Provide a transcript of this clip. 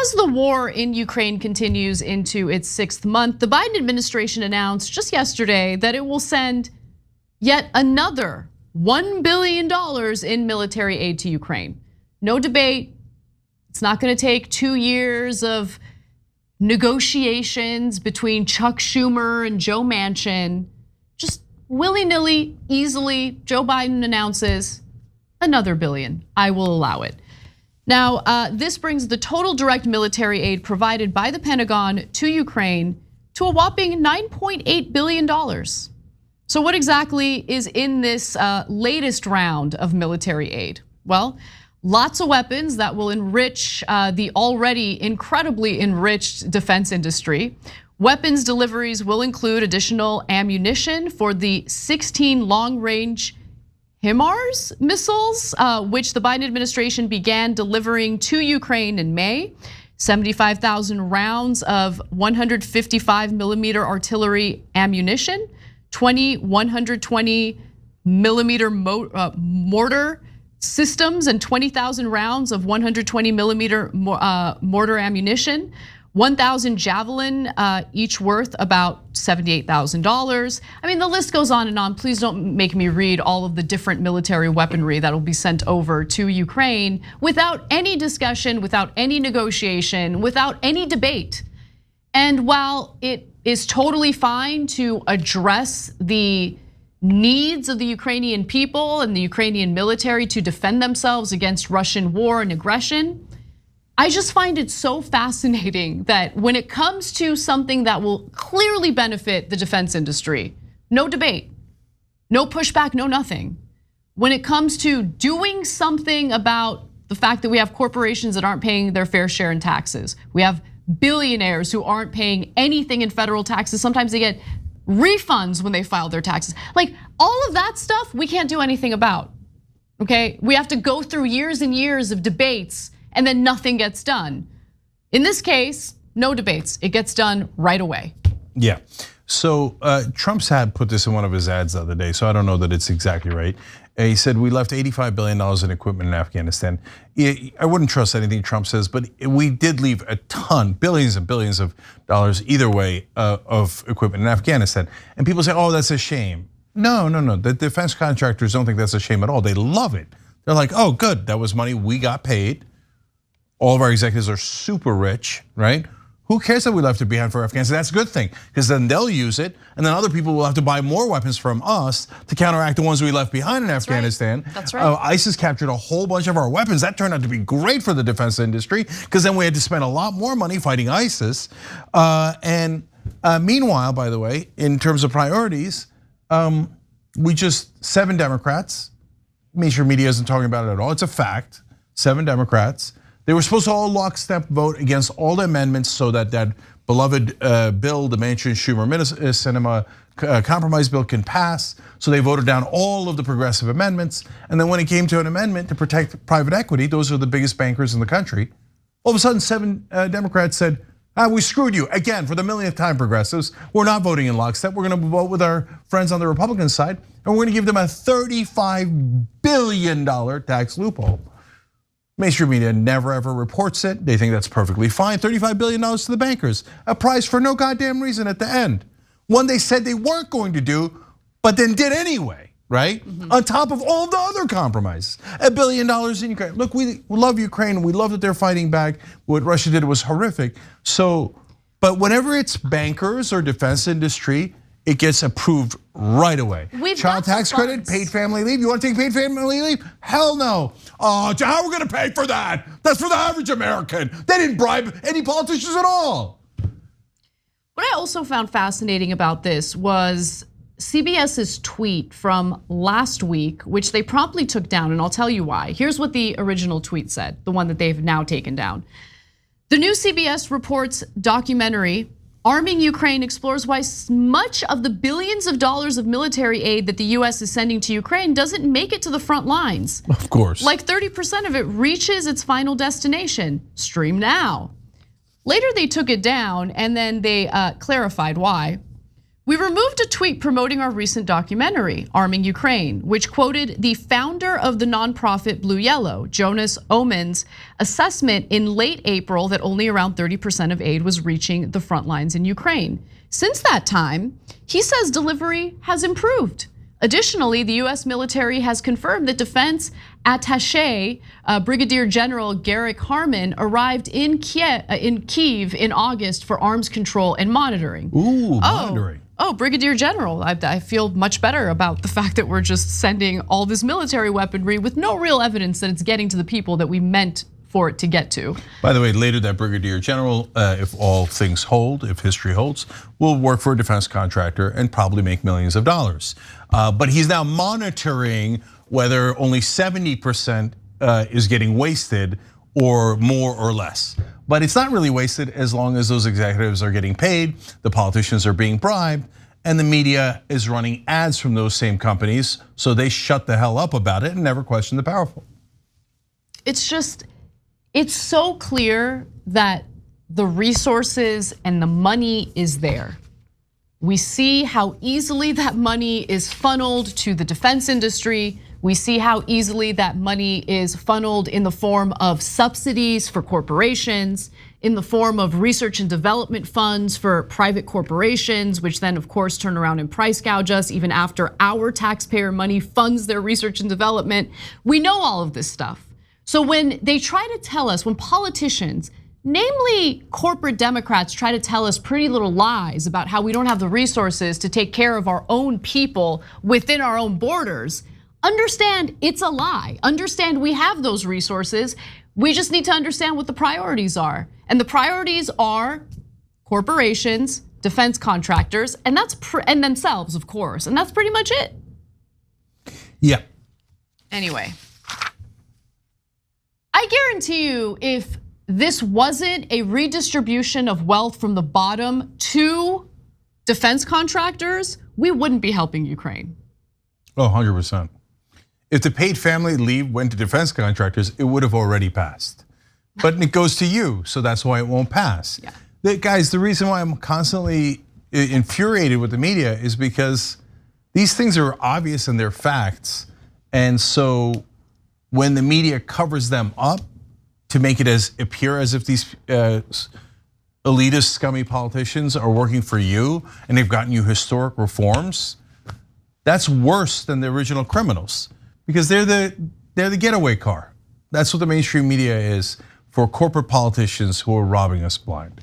As the war in Ukraine continues into its 6th month, the Biden administration announced just yesterday that it will send yet another $1 billion in military aid to Ukraine. No debate. It's not going to take 2 years of negotiations between Chuck Schumer and Joe Manchin. Just willy-nilly, easily, Joe Biden announces another billion. I will allow it. Now, this brings the total direct military aid provided by the Pentagon to Ukraine to a whopping $9.8 billion. So what exactly is in this latest round of military aid? Well, lots of weapons that will enrich the already incredibly enriched defense industry. Weapons deliveries will include additional ammunition for the 16 long-range HIMARS missiles, which the Biden administration began delivering to Ukraine in May. 75,000 rounds of 155 millimeter artillery ammunition, 20 120 millimeter mortar systems, and 20,000 rounds of 120 millimeter mortar ammunition. 1,000 Javelin, each worth about $78,000. I mean, the list goes on and on. Please don't make me read all of the different military weaponry that will be sent over to Ukraine without any discussion, without any negotiation, without any debate. And while it is totally fine to address the needs of the Ukrainian people and the Ukrainian military to defend themselves against Russian war and aggression, I just find it so fascinating that when it comes to something that will clearly benefit the defense industry, no debate, no pushback, no nothing. When it comes to doing something about the fact that we have corporations that aren't paying their fair share in taxes, we have billionaires who aren't paying anything in federal taxes. Sometimes they get refunds when they file their taxes. Like all of that stuff, we can't do anything about, okay? We have to go through years and years of debates and then nothing gets done. In this case, no debates. It gets done right away. Yeah, so Trump's had put this in one of his ads the other day, so I don't know that it's exactly right. He said we left $85 billion in equipment in Afghanistan. I wouldn't trust anything Trump says, but we did leave a ton, billions and billions of dollars either way of equipment in Afghanistan. And people say, oh, that's a shame. No. The defense contractors don't think that's a shame at all. They love it. They're like, oh, good, that was money we got paid. All of our executives are super rich, right? Who cares that we left it behind for Afghanistan? That's a good thing, because then they'll use it, and then other people will have to buy more weapons from us to counteract the ones we left behind in Afghanistan. That's right. ISIS captured a whole bunch of our weapons. That turned out to be great for the defense industry, because then we had to spend a lot more money fighting ISIS. Meanwhile, by the way, in terms of priorities, we just 7 Democrats. Mainstream media isn't talking about it at all. It's a fact. 7 Democrats. They were supposed to all lockstep vote against all the amendments so that beloved bill, the Manchin-Schumer compromise bill, can pass. So they voted down all of the progressive amendments. And then when it came to an amendment to protect private equity, those are the biggest bankers in the country. All of a sudden, 7 Democrats said, we screwed you again for the millionth time, progressives. We're not voting in lockstep. We're going to vote with our friends on the Republican side, and we're going to give them a $35 billion tax loophole. Mainstream media never ever reports it. They think that's perfectly fine. $35 billion to the bankers, a prize for no goddamn reason at the end. One they said they weren't going to do, but then did anyway, right? On top of all the other compromises. $1 billion in Ukraine. Look, we love Ukraine. We love that they're fighting back. What Russia did was horrific. So, but whenever it's bankers or defense industry, it gets approved right away. Child tax credit, paid family leave. You want to take paid family leave? Hell no. How are we going to pay for that? That's for the average American. They didn't bribe any politicians at all. What I also found fascinating about this was CBS's tweet from last week, which they promptly took down, and I'll tell you why. Here's what the original tweet said, the one that they've now taken down. The new CBS Reports documentary, Arming Ukraine, explores why much of the billions of dollars of military aid that the US is sending to Ukraine doesn't make it to the front lines. Of course. Like 30% of it reaches its final destination. Stream now. Later they took it down and then they clarified why. We removed a tweet promoting our recent documentary, Arming Ukraine, which quoted the founder of the nonprofit Blue Yellow, Jonas Omen's assessment in late April that only around 30% of aid was reaching the front lines in Ukraine. Since that time, he says delivery has improved. Additionally, the US military has confirmed that defense attaché Brigadier General Garrick Harmon arrived in Kyiv in August for arms control and monitoring. Monitoring. Oh, Brigadier General, I feel much better about the fact that we're just sending all this military weaponry with no real evidence that it's getting to the people that we meant for it to get to. By the way, later that Brigadier General, if all things hold, if history holds, will work for a defense contractor and probably make millions of dollars. But he's now monitoring whether only 70% is getting wasted or more or less. But it's not really wasted as long as those executives are getting paid, the politicians are being bribed, and the media is running ads from those same companies, so they shut the hell up about it and never question the powerful. It's so clear that the resources and the money is there. We see how easily that money is funneled to the defense industry. We see how easily that money is funneled in the form of subsidies for corporations, in the form of research and development funds for private corporations, which then of course turn around and price gouge us even after our taxpayer money funds their research and development. We know all of this stuff. So when they try to tell us, when politicians, namely corporate Democrats, try to tell us pretty little lies about how we don't have the resources to take care of our own people within our own borders, understand it's a lie. Understand we have those resources. We just need to understand what the priorities are. And the priorities are corporations, defense contractors, and and themselves, of course. And that's pretty much it. Yeah. Anyway, I guarantee you if this wasn't a redistribution of wealth from the bottom to defense contractors, we wouldn't be helping Ukraine. Oh, 100%. If the paid family leave went to defense contractors, it would have already passed. But it goes to you, so that's why it won't pass. Yeah. Guys, the reason why I'm constantly infuriated with the media is because these things are obvious and they're facts. And so when the media covers them up to make it appear as if these elitist, scummy politicians are working for you and they've gotten you historic reforms, that's worse than the original criminals because they're the getaway car. That's what the mainstream media is for corporate politicians who are robbing us blind.